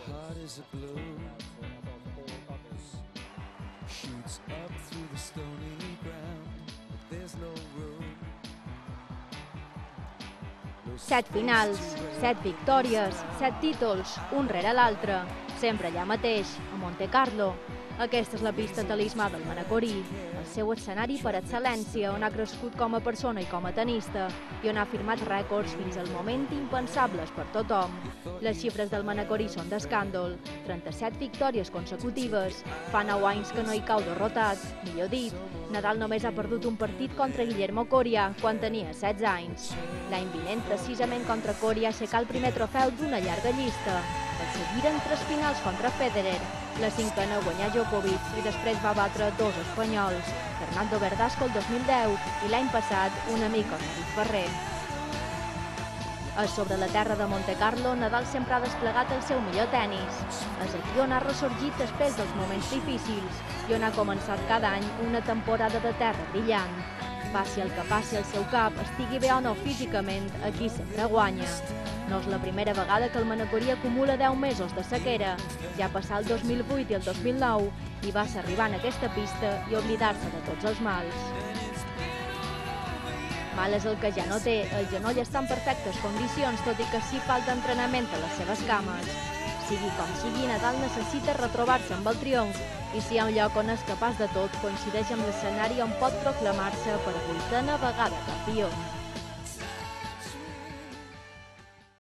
heart is a blue, shoots up through the stony ground, but there's no room. 7 finals, 7 victòries, 7 títols, un rere l'altre, sempre allà mateix, a Monte Carlo. Aquesta és la pista talismà del manacorí, el seu escenari per excel·lència, on ha crescut com a persona i com a tenista, i on ha firmat rècords fins al moment impensables per tothom. Les xifres del manacorí són d'escàndol, 37 victòries consecutives, fa 9 anys que no hi cau derrotat, millor dit, Nadal només ha perdut un partit contra Guillermo Coria quan tenia 16 anys. L'any vinent, precisament contra Coria, aixecà el primer trofeu d'una llarga llista. El seguiren 3 finals contra Federer, la 5ª guanyà Djokovic i després va batre 2 espanyols, Fernando Verdasco el 2010 i l'any passat un amic com David Ferrer. Sobre la terra de Monte Carlo, Nadal sempre ha desplegat el seu millor tennis. És aquí on ha ressorgit després dels moments difícils i on ha començat cada any una temporada de terra brillant. Passi el que passi al seu cap, estigui bé o no físicament, aquí sempre guanya. No és la primera vegada que el manacorí acumula 10 mesos de sequera. Ja passà el 2008 i el 2009 i va ser arribar en aquesta pista i oblidar-se de tots els mals. Mal és el que ja no té, el genoll està en perfectes condicions, tot i que sí falta entrenament a les seves cames. Sigui com sigui, Nadal necessita retrobar-se amb el triomf i si hi ha un lloc on és capaç de tot, coincideix amb l'escenari on pot proclamar-se per 8ª vegada campió.